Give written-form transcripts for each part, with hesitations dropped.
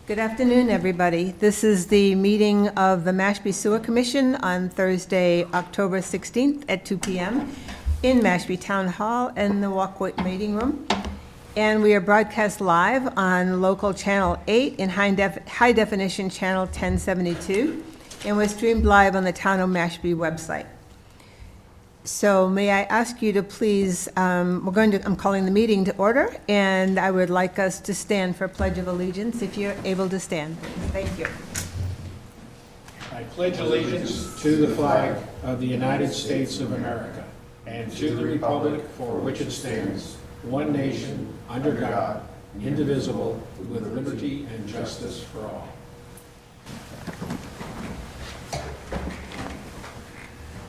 Good afternoon, everybody. This is the meeting of the Mashpee Sewer Commission on Thursday, October 16th at 2 p.m. in Mashpee Town Hall in the Walkway Meeting Room. And we are broadcast live on local channel 8 and high definition channel 1072. And we're streamed live on the Town of Mashpee website. So may I ask you to please, I'm calling the meeting to order, and I would like us to stand for Pledge of Allegiance, if you're able to stand. Thank you. I pledge allegiance to the flag of the United States of America and to the republic for which it stands, one nation, under God, indivisible, with liberty and justice for all.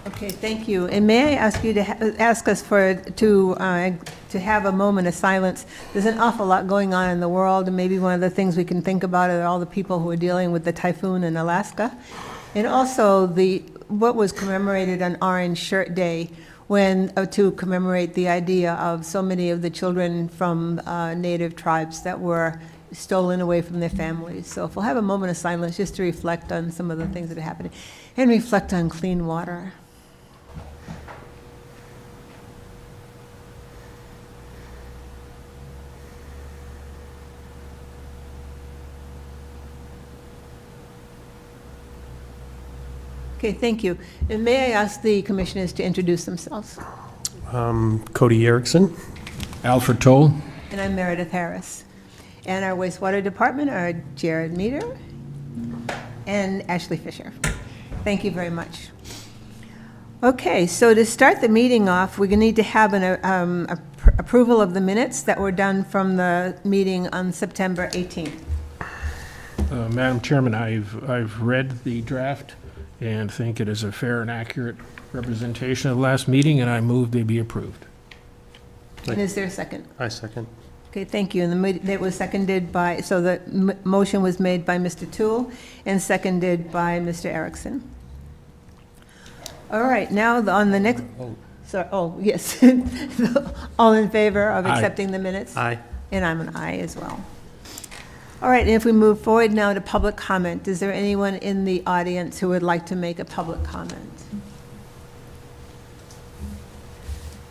Okay, thank you. And may I ask you to ask us to have a moment of silence? There's an awful lot going on in the world, and maybe one of the things we can think about are all the people who are dealing with the typhoon in Alaska, and also what was commemorated on Orange Shirt Day, to commemorate the idea of so many of the children from native tribes that were stolen away from their families. So if we'll have a moment of silence just to reflect on some of the things that are happening, and reflect on clean water. Okay, thank you. And may I ask the commissioners to introduce themselves? Cody Erickson. Alfred Toll. And I'm Meredith Harris. And our wastewater department are Jared Meter and Ashley Fisher. Thank you very much. Okay, so to start the meeting off, we're going to need to have an approval of the minutes that were done from the meeting on September 18th. Madam Chairman, I've read the draft and think it is a fair and accurate representation of the last meeting, and I move they be approved. And is there a second? I second. Okay, thank you. And it was seconded by, so the motion was made by Mr. Toole and seconded by Mr. Erickson. All right, now on the next, sorry, oh, yes. All in favor of accepting the minutes? Aye. And I'm an aye as well. All right, and if we move forward now to public comment, is there anyone in the audience who would like to make a public comment?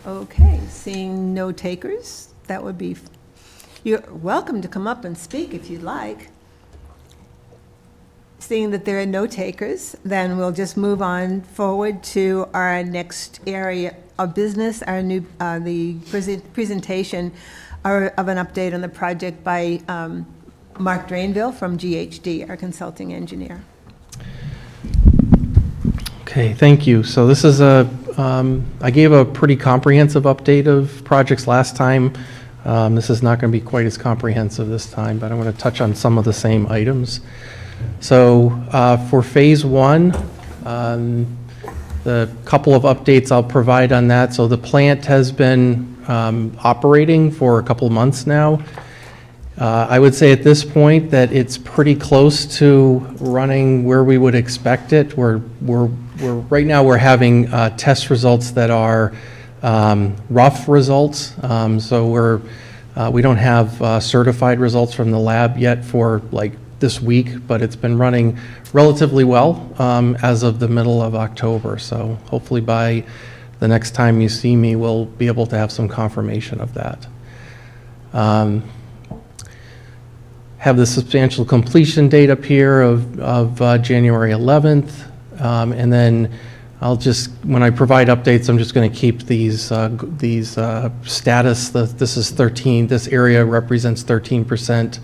Okay, seeing no takers, that would be, you're welcome to come up and speak if you'd like. Seeing that there are no takers, then we'll just move on forward to our next area of business, the presentation of an update on the project by Mark Drainville from GHD, our consulting engineer. Okay, thank you. So this is I gave a pretty comprehensive update of projects last time. This is not going to be quite as comprehensive this time, but I'm going to touch on some of the same items. So for phase one, the couple of updates I'll provide on that. So the plant has been operating for a couple of months now. I would say at this point that it's pretty close to running where we would expect it. Right now we're having test results that are rough results. So we don't have certified results from the lab yet for like this week, but it's been running relatively well as of the middle of October. So hopefully by the next time you see me, we'll be able to have some confirmation of that. Have the substantial completion date up here of January 11th. And then when I provide updates, I'm just going to keep these status. This area represents 13%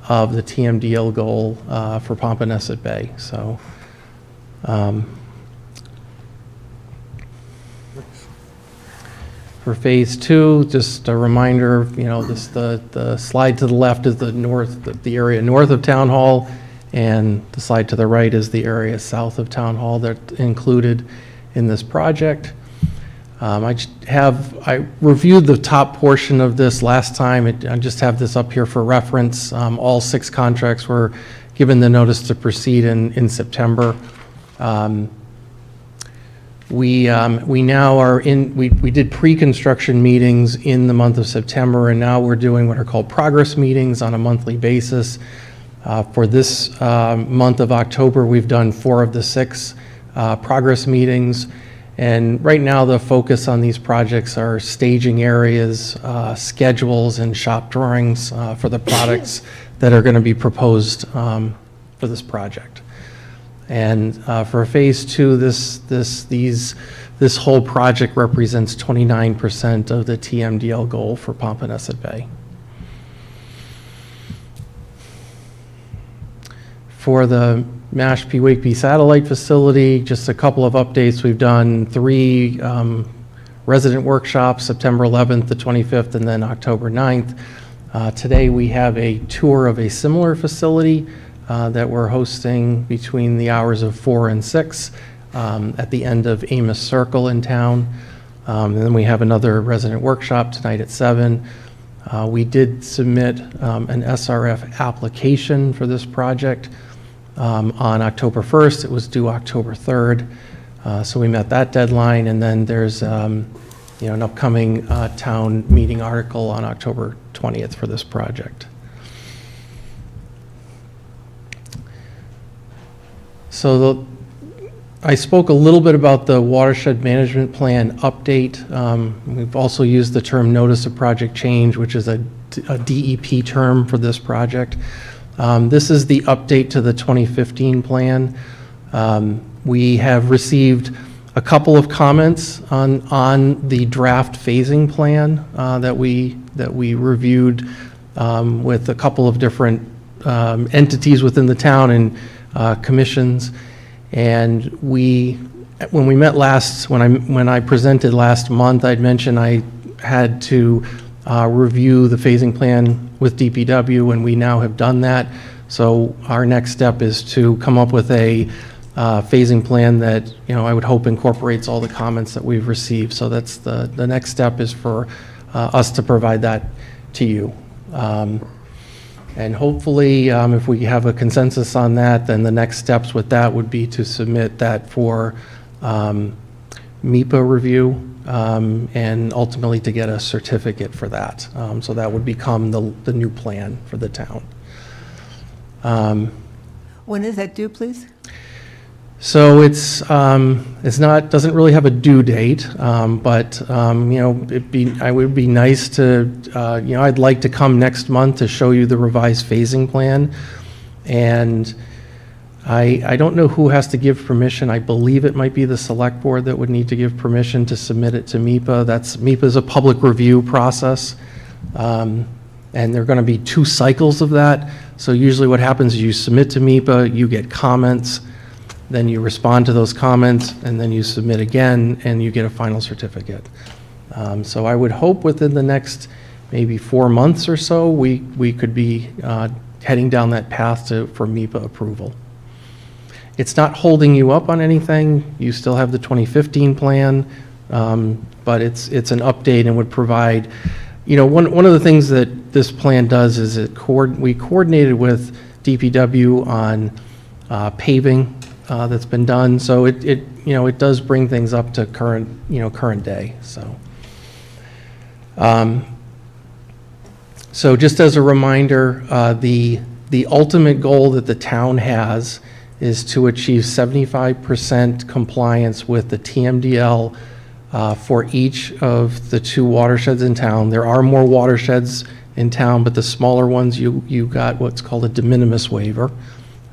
of the TMDL goal for Pompanesett Bay. So, for phase two, just a reminder, the slide to the left is the area north of Town Hall, and the slide to the right is the area south of Town Hall that's included in this project. I reviewed the top portion of this last time. I just have this up here for reference. All 6 contracts were given the notice to proceed in September. We now are we did pre-construction meetings in the month of September, and now we're doing what are called progress meetings on a monthly basis. For this month of October, we've done 4 of the 6 progress meetings. And right now, the focus on these projects are staging areas, schedules, and shop drawings for the products that are going to be proposed for this project. And for Phase 2, this whole project represents 29% of the TMDL goal for Pompanesett Bay. For the Mashpee Wakeby Satellite Facility, just a couple of updates. We've done 3 resident workshops, September 11th, the 25th, and then October 9th. Today we have a tour of a similar facility that we're hosting between the hours of 4 and 6 at the end of Amos Circle in town. And then we have another resident workshop tonight at 7. We did submit an SRF application for this project on October 1st. It was due October 3rd. So we met that deadline, and then there's an upcoming town meeting article on October 20th for this project. So I spoke a little bit about the watershed management plan update. We've also used the term notice of project change, which is a DEP term for this project. This is the update to the 2015 plan. We have received a couple of comments on the draft phasing plan that we reviewed with a couple of different entities within the town and commissions. And when we met when I presented last month, I'd mentioned I had to review the phasing plan with DPW, and we now have done that. So our next step is to come up with a phasing plan that, I would hope incorporates all the comments that we've received. So that's the next step is for us to provide that to you. And hopefully, if we have a consensus on that, then the next steps with that would be to submit that for MEPA review and ultimately to get a certificate for that. So that would become the new plan for the town. When is that due, please? So it's not, doesn't really have a due date, but, it would be nice to, I'd like to come next month to show you the revised phasing plan. And I don't know who has to give permission. I believe it might be the select board that would need to give permission to submit it to MEPA. MEPA is a public review process. And there are going to be 2 cycles of that. So usually what happens is you submit to MEPA, you get comments, then you respond to those comments, and then you submit again, and you get a final certificate. So I would hope within the next maybe 4 months or so, we could be heading down that path for MEPA approval. It's not holding you up on anything. You still have the 2015 plan, but it's an update and would provide, one of the things that this plan does is we coordinated with DPW on paving that's been done. So it does bring things up to current day. So just as a reminder, the ultimate goal that the town has is to achieve 75% compliance with the TMDL for each of the 2 watersheds in town. There are more watersheds in town, but the smaller ones, you got what's called a de minimis waiver.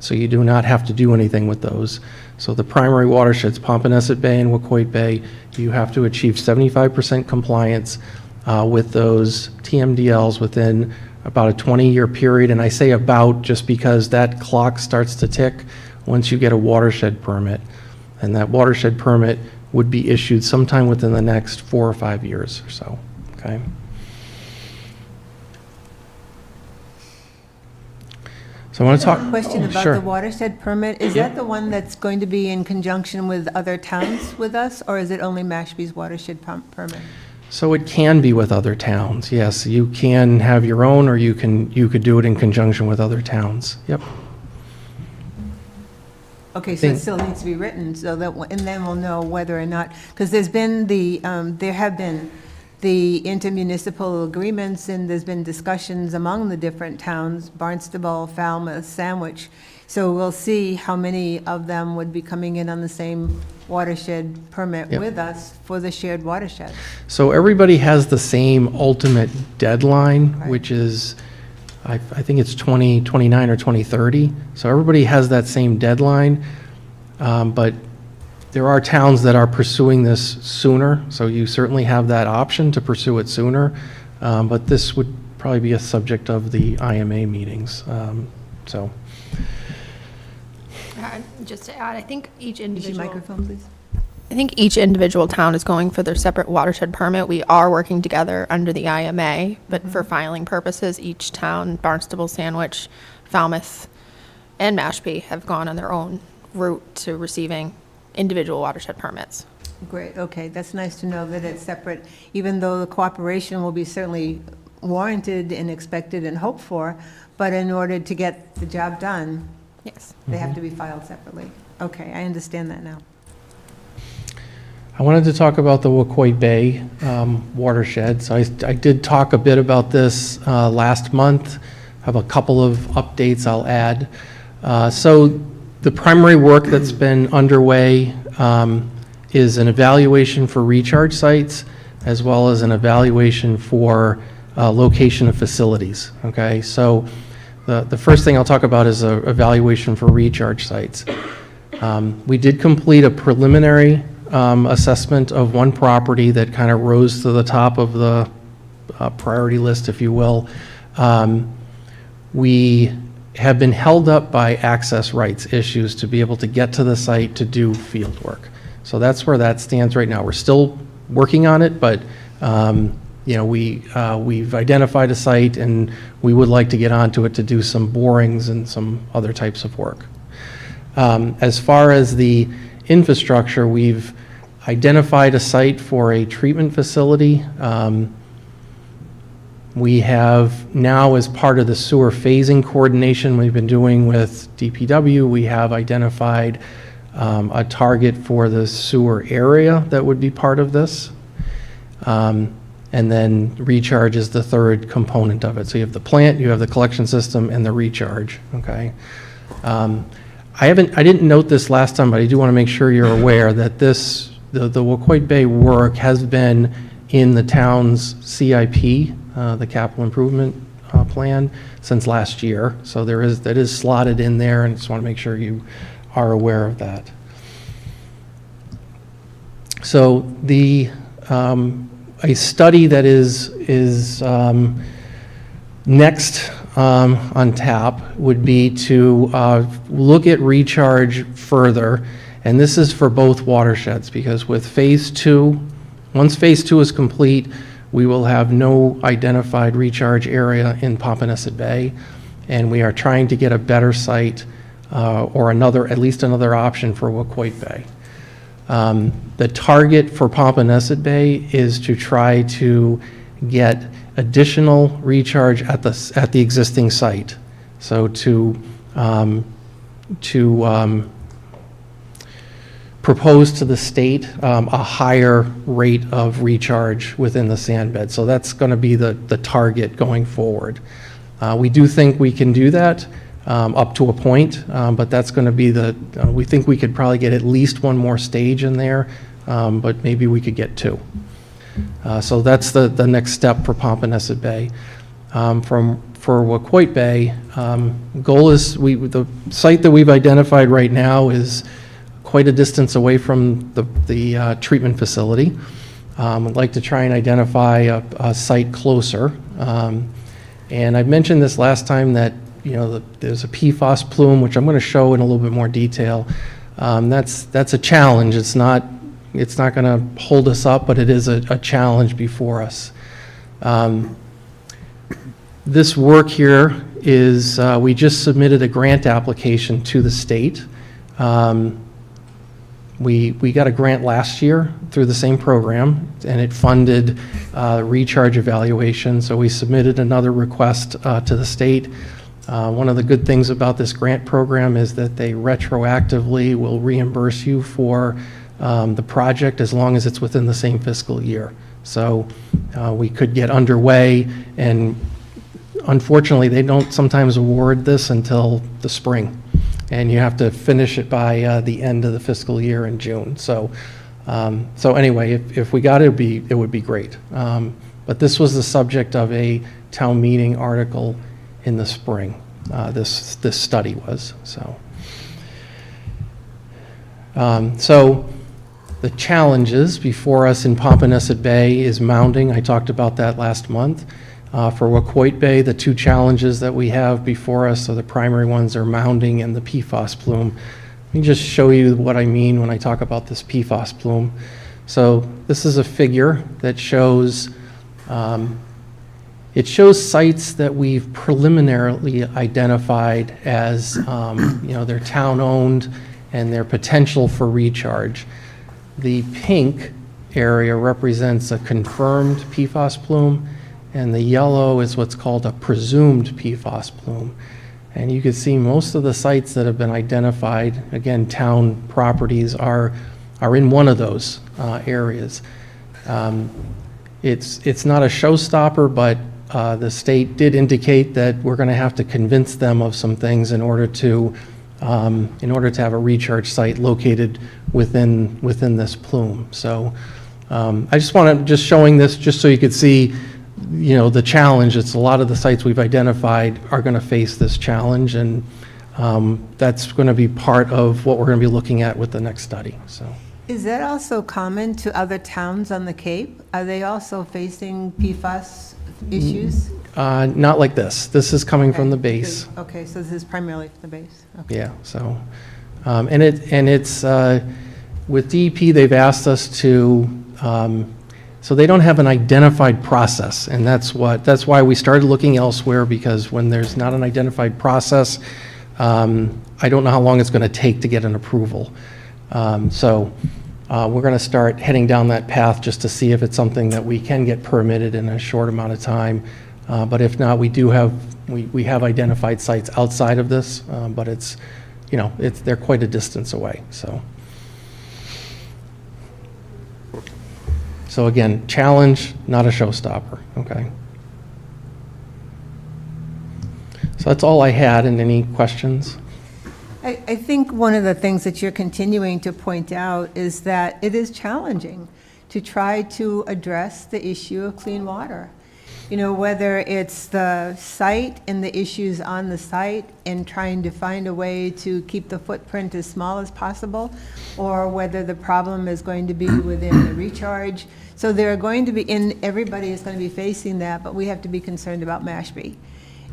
So you do not have to do anything with those. So the primary watersheds, Pompanesett Bay and Wacoit Bay, you have to achieve 75% compliance with those TMDLs within about a 20-year period. And I say about just because that clock starts to tick once you get a watershed permit. And that watershed permit would be issued sometime within the next 4 or 5 years or so, okay? So I want to talk. Question about Sure. the watershed permit. Is that the one that's going to be in conjunction with other towns with us, or is it only Mashpee's watershed permit? So it can be with other towns, yes. You can have your own, or you could do it in conjunction with other towns. Yep. Okay, so it still needs to be written, so that, and then we'll know whether or not, because there have been the intermunicipal agreements, and there's been discussions among the different towns, Barnstable, Falmouth, Sandwich. So we'll see how many of them would be coming in on the same watershed permit Yep. with us for the shared watershed. So everybody has the same ultimate deadline, Right. which is, I think it's 2029 or 2030. So everybody has that same deadline, but there are towns that are pursuing this sooner, so you certainly have that option to pursue it sooner. But this would probably be a subject of the IMA meetings, so. Just to add, I think each Use your individual, microphone, please. I think each individual town is going for their separate watershed permit. We are working together under the IMA, but for filing purposes, each town, Barnstable, Sandwich, Falmouth, and Mashpee have gone on their own route to receiving individual watershed permits. Great, okay, that's nice to know that it's separate, even though the cooperation will be certainly warranted and expected and hoped for, but in order to get the job done, Yes. they have to be filed separately. Okay, I understand that now. I wanted to talk about the Wacoit Bay watershed. So I did talk a bit about this last month. Have a couple of updates I'll add. So the primary work that's been underway is an evaluation for recharge sites, as well as an evaluation for location of facilities. Okay, so the first thing I'll talk about is an evaluation for recharge sites. We did complete a preliminary assessment of one property that kind of rose to the top of the priority list, if you will. We have been held up by access rights issues to be able to get to the site to do field work. So that's where that stands right now. We're still working on it, but you know, we've identified a site and we would like to get onto it to do some borings and some other types of work. As far as the infrastructure, we've identified a site for a treatment facility. We have now, as part of the sewer phasing coordination we've been doing with DPW, we have identified a target for the sewer area that would be part of this. And then recharge is the third component of it. So you have the plant, you have the collection system, and the recharge, okay? I didn't note this last time, but I do want to make sure you're aware that the Wacoit Bay work has been in the town's CIP, the capital improvement plan, since last year. So that is slotted in there, and I just want to make sure you are aware of that. So a study that is next on tap would be to look at recharge further, and this is for both watersheds, because with phase two, once phase two is complete, we will have no identified recharge area in Pompanesett Bay, and we are trying to get a better site or at least another option for Wacoit Bay. The target for Pompanesett Bay is to try to get additional recharge at the existing site. So to propose to the state a higher rate of recharge within the sand bed. So that's going to be the target going forward. We do think we can do that up to a point, but that's going to be we think we could probably get at least one more stage in there, but maybe we could get two. So that's the next step for Pompanesett Bay. For Wacoit Bay, goal is the site that we've identified right now is quite a distance away from the treatment facility. I'd like to try and identify a site closer. And I mentioned this last time that there's a PFAS plume, which I'm going to show in a little bit more detail. That's a challenge. It's not going to hold us up, but it is a challenge before us. This work here is, we just submitted a grant application to the state. We got a grant last year through the same program, and it funded recharge evaluation, so we submitted another request to the state. One of the good things about this grant program is that they retroactively will reimburse you for the project as long as it's within the same fiscal year. So we could get underway, and unfortunately, they don't sometimes award this until the spring, and you have to finish it by the end of the fiscal year in June. So, so anyway, if we got it, it would be great. But this was the subject of a town meeting article in the spring. This study was, so. So the challenges before us in Pompanesett Bay is mounding. I talked about that last month. For Wacoit Bay, the two challenges that we have before us, so the primary ones are mounding and the PFAS plume. Let me just show you what I mean when I talk about this PFAS plume. So this is a figure that shows, it shows sites that we've preliminarily identified as, they're town-owned and their potential for recharge. The pink area represents a confirmed PFAS plume, and the yellow is what's called a presumed PFAS plume. And you can see most of the sites that have been identified, again, town properties, are in one of those areas. It's not a showstopper, but the state did indicate that we're going to have to convince them of some things in order to have a recharge site located within this plume. So I just want to just showing this just so you could see, the challenge. It's a lot of the sites we've identified are going to face this challenge, and that's going to be part of what we're going to be looking at with the next study. So. Is that also common to other towns on the Cape? Are they also facing PFAS issues? Not like this. This is coming from the base. Okay, so this is primarily from the base. Okay. Yeah. So, and it's with DEP. They've asked us to. So they don't have an identified process, and that's why we started looking elsewhere, because when there's not an identified process, I don't know how long it's going to take to get an approval. So we're going to start heading down that path just to see if it's something that we can get permitted in a short amount of time. But if not, we have identified sites outside of this, but they're quite a distance away. So again, challenge, not a showstopper. Okay. So that's all I had. And any questions? I think one of the things that you're continuing to point out is that it is challenging to try to address the issue of clean water. Whether it's the site and the issues on the site and trying to find a way to keep the footprint as small as possible, or whether the problem is going to be within the recharge. So there are going to be, and everybody is going to be facing that, but we have to be concerned about Mashpee.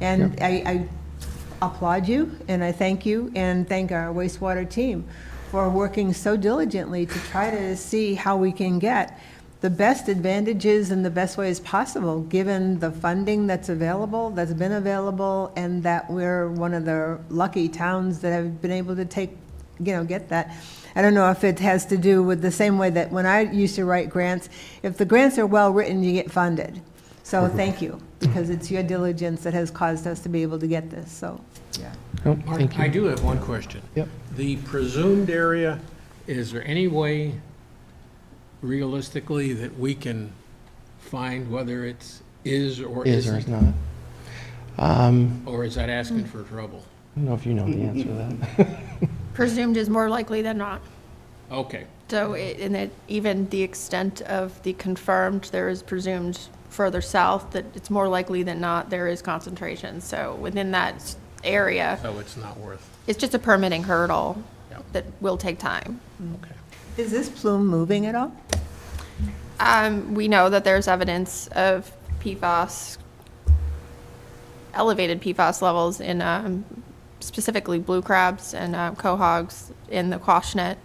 And I applaud you, and I thank you, and thank our wastewater team for working so diligently to try to see how we can get the best advantages and the best ways possible, given the funding that's available, that's been available, and that we're one of the lucky towns that have been able to get that. I don't know if it has to do with the same way that when I used to write grants, if the grants are well-written, you get funded. So thank you, because it's your diligence that has caused us to be able to get this, so, yeah. Oh, thank you. I do have one question. Yep. The presumed area, is there any way realistically that we can find whether it is or Is or isn't? is not. I Or is that asking for trouble? don't know if you know the answer to that. Presumed is more likely than not. Okay. So, even the extent of the confirmed, there is presumed further south that it's more likely than not there is concentration. So within that area, So it's not worth, it's just a permitting hurdle Yep. that will take time. okay. Is this plume moving at all? We know that there's evidence of PFAS, elevated PFAS levels in specifically blue crabs and quahogs in the Quashnet,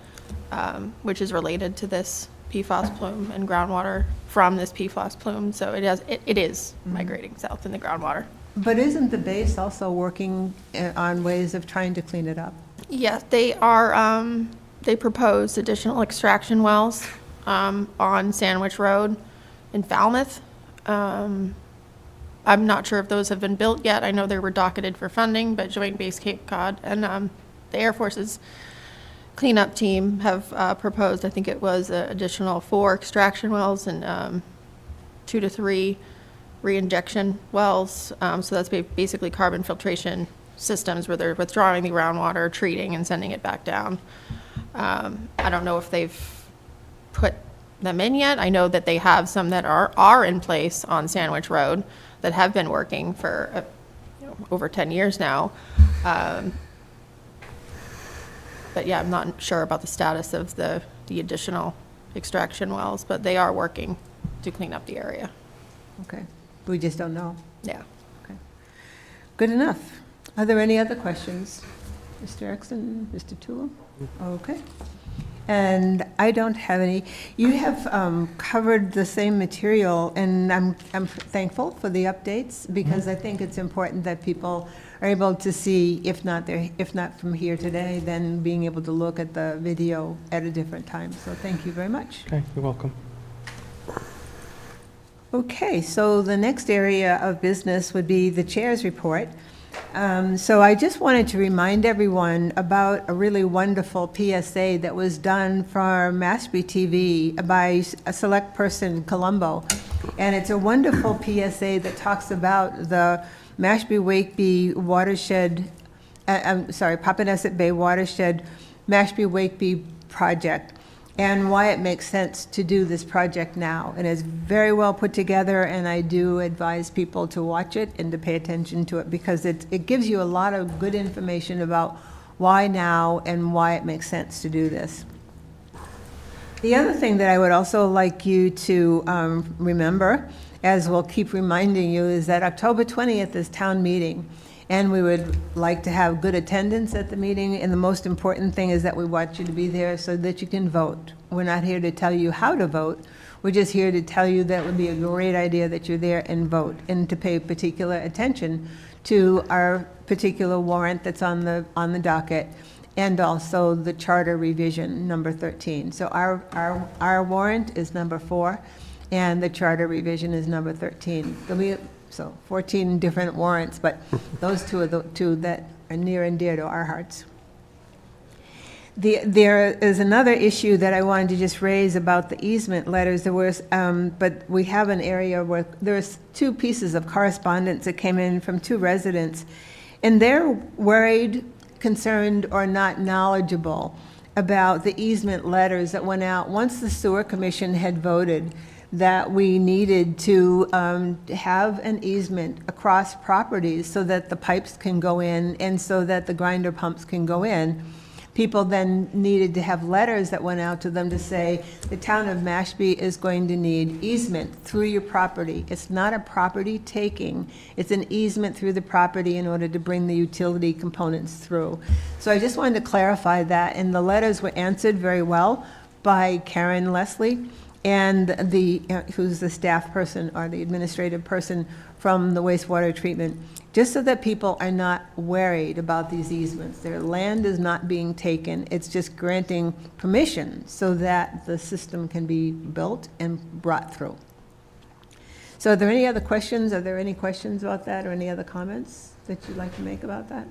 which is related to this PFAS plume and groundwater from this PFAS plume. So it is migrating south in the groundwater. But isn't the base also working on ways of trying to clean it up? Yes, they are, they proposed additional extraction wells on Sandwich Road in Falmouth. I'm not sure if those have been built yet. I know they were docketed for funding, but Joint Base Cape Cod and the Air Force's cleanup team have proposed, I think it was an additional 4 extraction wells, and 2 to 3 reinjection wells. So that's basically carbon filtration systems where they're withdrawing the groundwater, treating, and sending it back down. I don't know if they've put them in yet. I know that they have some that are in place on Sandwich Road that have been working for over 10 years now. But yeah, I'm not sure about the status of the additional extraction wells, but they are working to clean up the area. Okay, we just don't know. Yeah. Okay, good enough. Are there any other questions? Mr. Erickson, Mr. Tullo? Okay. And I don't have any. You have covered the same material, and I'm thankful for the updates, because I think it's important that people are able to see, if not from here today, then being able to look at the video at a different time. So thank you very much. Okay, you're welcome. Okay, so the next area of business would be the chair's report. So I just wanted to remind everyone about a really wonderful PSA that was done for Mashpee TV by a select person, Colombo. And it's a wonderful PSA that talks about the Mashpee-Wakeby watershed, Papaneset Bay watershed, Mashpee-Wakeby project, and why it makes sense to do this project now. And it's very well put together, and I do advise people to watch it and to pay attention to it, because it gives you a lot of good information about why now and why it makes sense to do this. The other thing that I would also like you to remember, as we'll keep reminding you, is that October 20th is town meeting. And we would like to have good attendance at the meeting, and the most important thing is that we want you to be there so that you can vote. We're not here to tell you how to vote, we're just here to tell you that it would be a great idea that you're there and vote, and to pay particular attention to our particular warrant that's on the docket, and also the charter revision, number 13. So our warrant is number 4, and the charter revision is number 13. There'll be so 14 different warrants, but those two are the two that are near and dear to our hearts. There is another issue that I wanted to just raise about the easement letters. There was, but we have an area where there's 2 pieces of correspondence that came in from 2 residents, and they're worried, concerned, or not knowledgeable about the easement letters that went out once the sewer commission had voted that we needed to have an easement across properties so that the pipes can go in and so that the grinder pumps can go in. People then needed to have letters that went out to them to say, the town of Mashpee is going to need easement through your property. It's not a property taking, it's an easement through the property in order to bring the utility components through. So I just wanted to clarify that, and the letters were answered very well by Karen Leslie, and who's the staff person or the administrative person from the wastewater treatment, just so that people are not worried about these easements. Their land is not being taken, it's just granting permission so that the system can be built and brought through. So are there any other questions? Are there any questions about that, or any other comments that you'd like to make about that?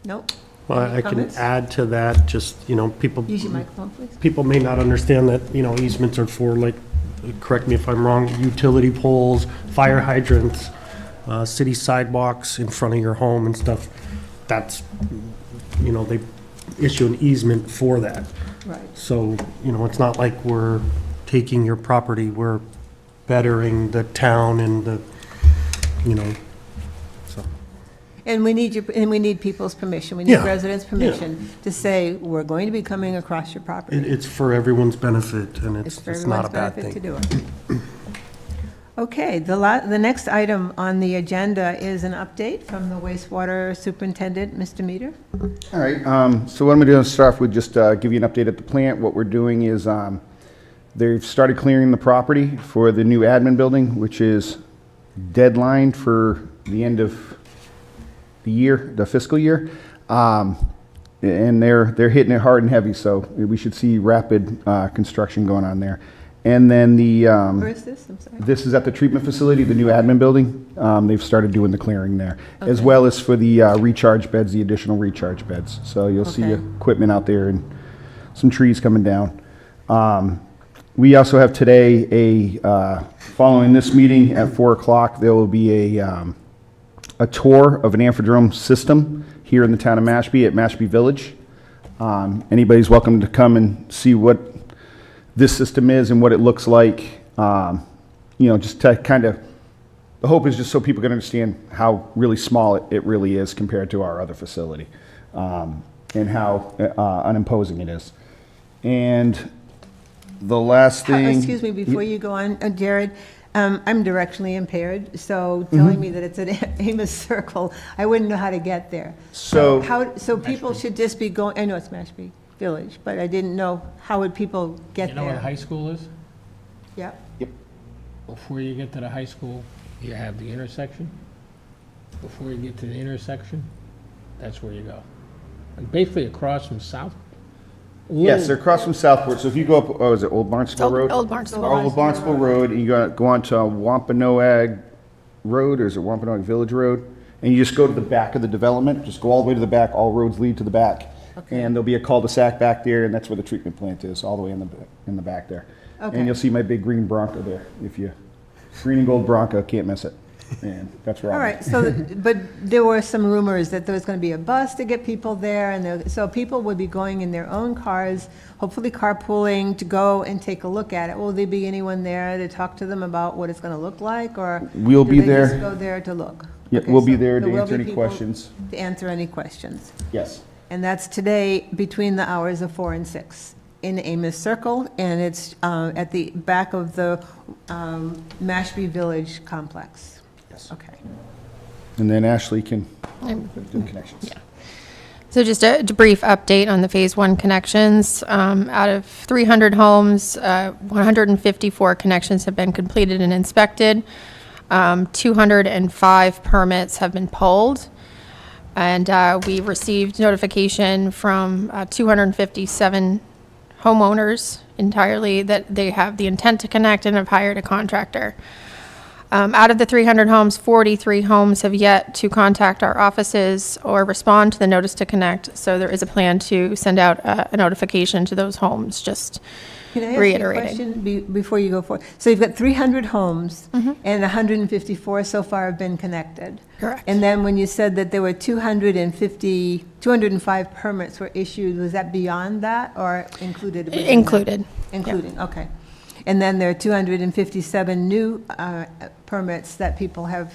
Nope? Well, Any I can comments? add to that, just, people. Use your microphone, please. People may not understand that, easements are for, like, correct me if I'm wrong, utility poles, fire hydrants, city sidewalks in front of your home and stuff. That's, they issue an easement for that. Right. So, it's not like we're taking your property, we're bettering the town and the, so. And we need people's permission, we need Yeah, residents' permission to say, we're going to be coming across your property. It's for everyone's benefit, and It's for it's not a everyone's bad benefit to thing. do it. Okay, the next item on the agenda is an update from the wastewater superintendent, Mr. Meter. All right, so what I'm going to do is start off with just give you an update at the plant. What we're doing is they've started clearing the property for the new admin building, which is deadlined for the end of the year, the fiscal year. And they're hitting it hard and heavy, so we should see rapid construction going on there. And then Where is this? I'm sorry. this is at the treatment facility, the new admin building. They've started doing the clearing there, as Okay. well as for the recharge beds, the additional recharge beds. So you'll see Okay. equipment out there and some trees coming down. We also have today following this meeting at 4 o'clock, there will be a tour of an amphidrome system here in the town of Mashpee at Mashpee Village. Anybody's welcome to come and see what this system is and what it looks like. Just to kind of, the hope is just so people can understand how really small it really is compared to our other facility, and how unimposing it is. And the last thing. Excuse me, before you go on, Jared, I'm directionally impaired, so telling me that it's an Amos Circle, I wouldn't know how to get there. So- So people should just be going, I know it's Mashpee Village, but I didn't know, how would people get You know where the there? high school is? Yeah, Before you get to the high school, you have the intersection. Before you get to the intersection, that's where you go. And basically across from South. Yes, they're across from Southport. So if you go up, is it Old Barnstable Road? Old Barnstable. Old Barnstable Road, and you go on to Wampanoag Road, or is it Wampanoag Village Road? And you just go to the back of the development, just go all the way to the back, all roads lead to the back. And there'll be a cul-de-sac back there, and that's where the treatment plant is, all the way in the back there. Okay. And you'll see my big green Bronco there, green and gold Bronco, can't miss it. And that's where all I'll be. right, so, but there were some rumors that there was going to be a bus to get people there, and so people would be going in their own cars, hopefully carpooling, to go and take a look at it. Will there be anyone there to talk to them about what it's going to look like, or? We'll be do they there. just go there to look? Yeah, Okay, we'll be so there there to will answer be any people questions. To answer any questions. Yes. And that's today between the hours of 4 and 6 in Amos Circle, and it's at the back of the Mashpee Village complex. Yes. Okay. And then Ashley can I'm- do the connections. So just a brief update on the Phase 1 connections. Out of 300 homes, 154 connections have been completed and inspected. 205 permits have been pulled. And we received notification from 257 homeowners entirely that they have the intent to connect and have hired a contractor. Out of the 300 homes, 43 homes have yet to contact our offices or respond to the notice to connect. So there is a plan to send out a notification to those homes, just Can I ask you a reiterating. question before you go forward? So you've got 300 homes, and 154 so far have been connected. Correct. And then when you said that there were 205 permits were issued, was that beyond that or included? within that? Included. Including, okay. And then there are 257 new permits that people have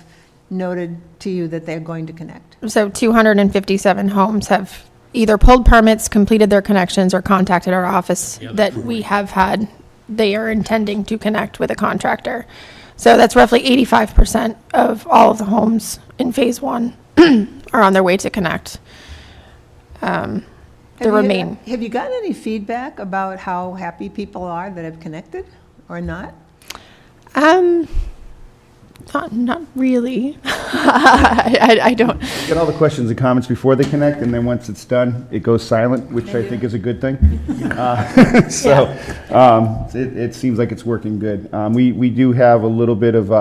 noted to you that they're going to connect. So 257 homes have either pulled permits, completed their connections, or contacted our office that we have had, they are intending to connect with a contractor. So that's roughly 85% of all of the homes in Phase 1 are on their way to connect. Have you gotten any feedback about how happy people are that have connected or not? Not really. I don't. Get all the questions and comments before they connect, and then once it's done, it goes silent, which I think is a good thing. It seems like it's working good. We do have a little bit of,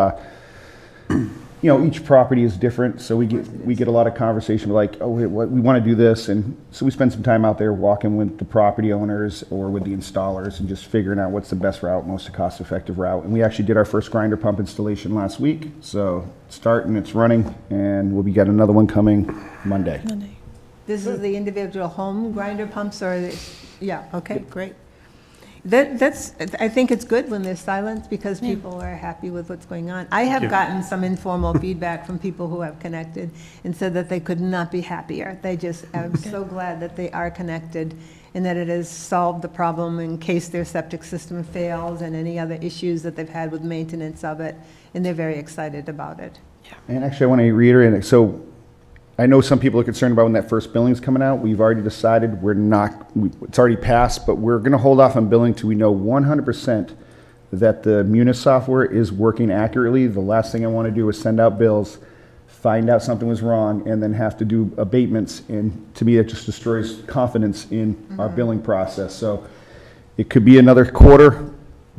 each property is different, so we get a lot of conversation like, oh, we want to do this, and so we spend some time out there walking with the property owners or with the installers and just figuring out what's the best route, most cost-effective route. And we actually did our first grinder pump installation last week, so it's starting, it's running, and we'll be getting another one coming Monday. This is the individual home grinder pumps or, yeah, okay, great. That's, I think it's good when there's silence because people are happy with what's going on. I have gotten some informal feedback from people who have connected and said that they could not be happier. They just are so glad that they are connected and that it has solved the problem in case their septic system fails and any other issues that they've had with maintenance of it, and they're very excited about it. And actually, I want to reiterate it. So I know some people are concerned about when that first billing's coming out. We've already decided it's already passed, but we're going to hold off on billing till we know 100% that the Munis software is working accurately. The last thing I want to do is send out bills, find out something was wrong, and then have to do abatements. And to me, that just destroys confidence in our billing process. So it could be another quarter,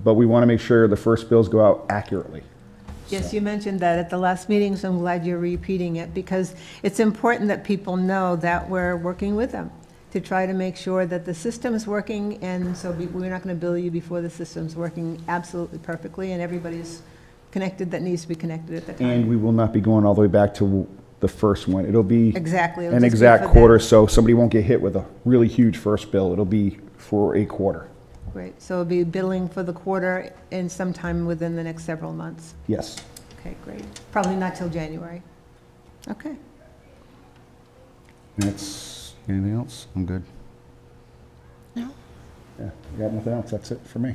but we want to make sure the first bills go out accurately. Yes, you mentioned that at the last meeting, so I'm glad you're repeating it, because it's important that people know that we're working with them. to try to make sure that the system's working, and so we're not going to bill you before the system's working absolutely perfectly, and everybody's connected that needs to be connected at the time. And we will not be going all the way back to the first one. It'll be Exactly. It'll an just be exact for that. quarter, so somebody won't get hit with a really huge first bill. It'll be for a quarter. Great, so it'll be billing for the quarter and sometime within the next several months. Yes. Okay, great. Probably not till January. Okay. That's, anything else? I'm good. No. Yeah, got nothing else. That's it for me.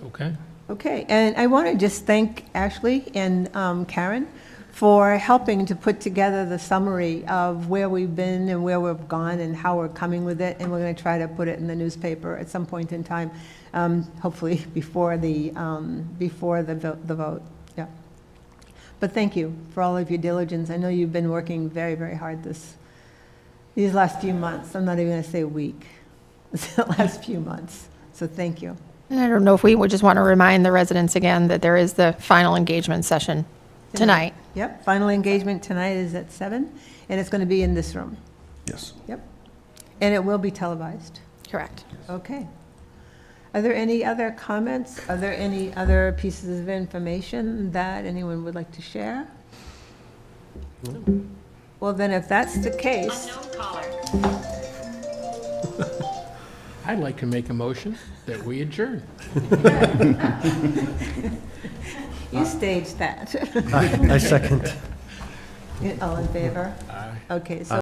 Okay. Okay, and I want to just thank Ashley and Karen for helping to put together the summary of where we've been and where we've gone and how we're coming with it, and we're going to try to put it in the newspaper at some point in time, hopefully before the vote, yeah. But thank you for all of your diligence. I know you've been working very, very hard these last few months. I'm not even going to say a week, the last few months, so thank you. And I don't know if we would just want to remind the residents again that there is the final engagement session tonight. Yep, final engagement tonight is at 7, and it's going to be in this room. Yes. Yep. And it will be televised. Correct. Okay. Are there any other comments? Are there any other pieces of information that anyone would like to share? Well, then, if that's the case, I'd like to make a motion that we adjourn. you staged that. I second. All in favor? Aye. Okay, so